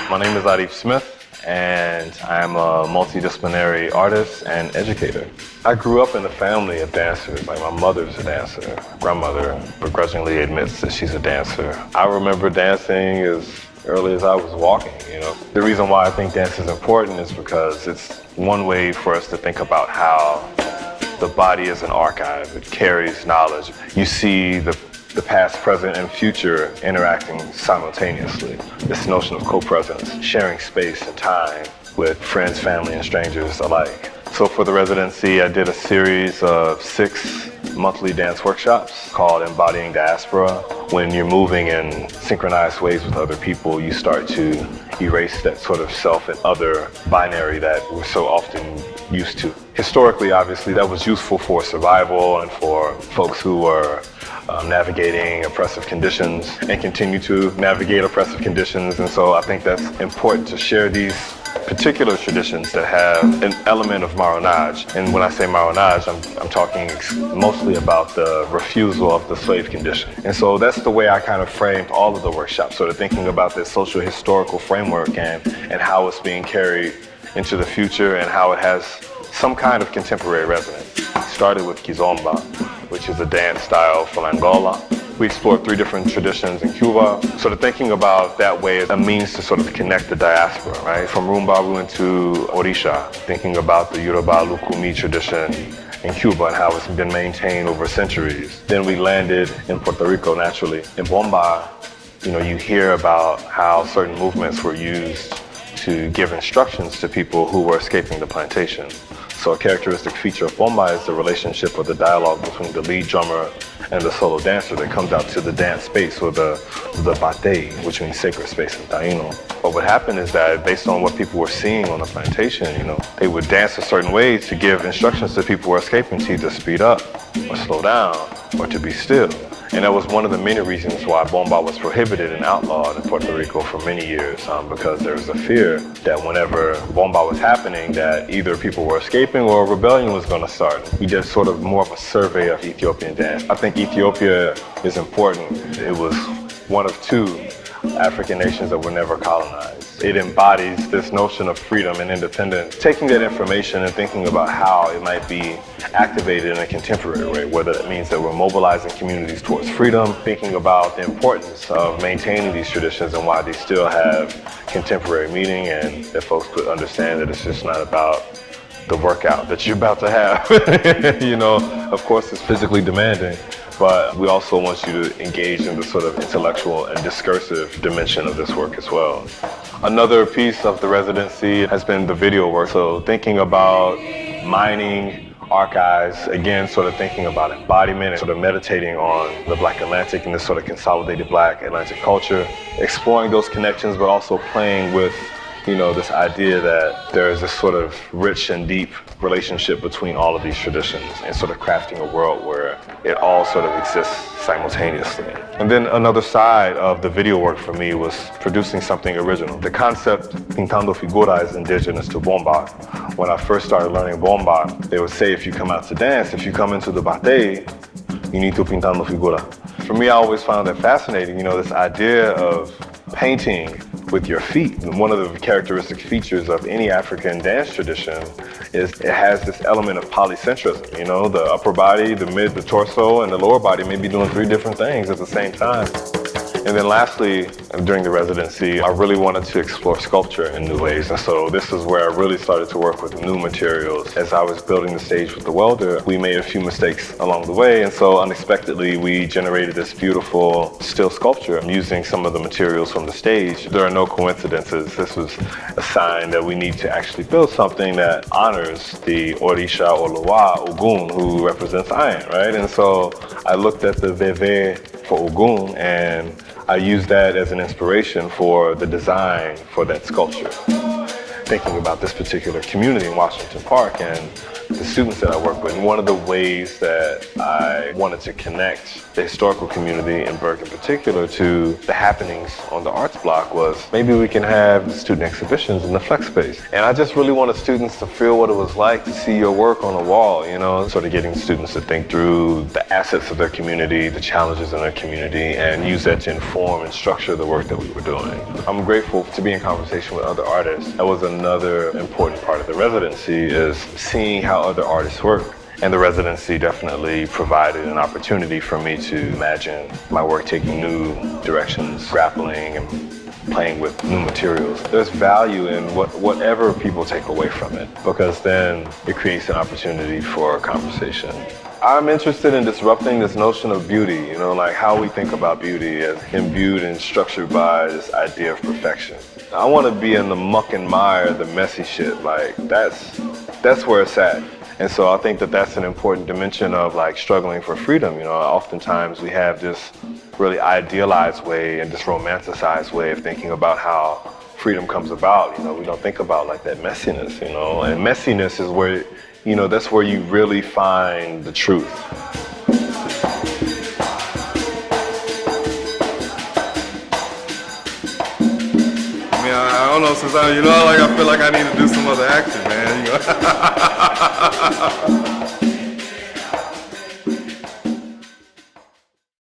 My name is Arif Smith, and I'm a multidisciplinary artist and educator. I grew up in a family of dancers. Like, my mother's a dancer. Grandmother begrudgingly admits that she's a dancer. I remember dancing as early as I was walking, The reason why I think dance is important is because it's one way for us to think about how the body is an archive. It carries knowledge. You see the past, present, and future interacting simultaneously. This notion of co-presence, sharing space and time with friends, family, and strangers alike. So for the residency, I did a series of 6 monthly dance workshops called Embodying Diaspora. When you're moving in synchronized ways with other people, you start to erase that sort of self and other binary that we're so often used to. Historically, obviously, that was useful for survival and for folks who were navigating oppressive conditions and continue to navigate oppressive conditions. And so I think that's important to share these particular traditions that have an element of marronage. And when I say marronage, I'm talking mostly about the refusal of the slave condition. And so that's the way I kind of framed all of the workshops, sort of thinking about this social historical framework and how it's being carried into the future and how it has some kind of contemporary resonance. It started with Kizomba, which is a dance style from Angola. We explored 3 different traditions in Cuba, sort of thinking about that way as a means to sort of connect the diaspora, right? From Rumba, we went to Orisha, thinking about the Yoruba Lukumi tradition in Cuba and how it's been maintained over centuries. Then we landed in Puerto Rico, naturally. In Bomba, you hear about how certain movements were used to give instructions to people who were escaping the plantation. So a characteristic feature of Bomba is the relationship or the dialogue between the lead drummer and the solo dancer that comes out to the dance space, or the bate, which means sacred space in Taino. But what happened is that based on what people were seeing on the plantation, they would dance a certain way to give instructions to people who were escaping to either speed up or slow down or to be still. And that was one of the many reasons why Bomba was prohibited and outlawed in Puerto Rico for many years, because there was a fear that whenever Bomba was happening, that either people were escaping or a rebellion was going to start. We did sort of more of a survey of Ethiopian dance. I think Ethiopia is important. It was one of 2 African nations that were never colonized. It embodies this notion of freedom and independence, taking that information and thinking about how it might be activated in a contemporary way, whether that means that we're mobilizing communities towards freedom, thinking about the importance of maintaining these traditions and why they still have contemporary meaning, and that folks could understand that it's just not about the workout that you're about to have. Of course it's physically demanding, but we also want you to engage in the sort of intellectual and discursive dimension of this work as well. Another piece of the residency has been the video work. So thinking about mining archives, again, sort of thinking about embodiment and sort of meditating on the Black Atlantic and this sort of consolidated Black Atlantic culture, exploring those connections, but also playing with this idea that there is this sort of rich and deep relationship between all of these traditions and sort of crafting a world where it all sort of exists simultaneously. And then another side of the video work for me was producing something original. The concept Pintando Figura is indigenous to Bomba. When I first started learning Bomba, they would say if you come out to dance, if you come into the bate, you need to Pintando Figura. For me, I always found that fascinating, this idea of painting with your feet. One of the characteristic features of any African dance tradition is it has this element of polycentrism. The upper body, the mid, the torso, and the lower body may be doing 3 different things at the same time. And then lastly, during the residency, I really wanted to explore sculpture in new ways. And so this is where I really started to work with new materials. As I was building the stage with the welder, we made a few mistakes along the way. And so unexpectedly, we generated this beautiful still sculpture using some of the materials from the stage. There are no coincidences. This was a sign that we need to actually build something that honors the Orisha or Loa Ogun, who represents iron, right? And so I looked at the Veve for Ogun, and I used that as an inspiration for the design for that sculpture. thinking about this particular community in Washington Park and the students that I work with. And one of the ways that I wanted to connect the historical community in Burke in particular to the happenings on the arts block was maybe we can have student exhibitions in the flex space. And I just really wanted students to feel what it was like to see your work on a wall, you know, sort of getting students to think through the assets of their community, the challenges in their community, and use that to inform and structure the work that we were doing. I'm grateful to be in conversation with other artists. That was another important part of the residency, is seeing how other artists work. And the residency definitely provided an opportunity for me to imagine my work taking new directions, grappling and playing with new materials. There's value in whatever people take away from it, because then it creates an opportunity for a conversation. I'm interested in disrupting this notion of beauty, you know, like how we think about beauty as imbued and structured by this idea of perfection. I want to be in the muck and mire, the messy shit, like that's where it's at. And so I think that that's an important dimension of like struggling for freedom. You know, oftentimes we have this really idealized way and this romanticized way of thinking about how freedom comes about. You know, we don't think about like that messiness, you know, and messiness is where, you know, that's where you really find the truth. I don't know, sometimes, you know, like I feel like I need to do some other action, man. You know?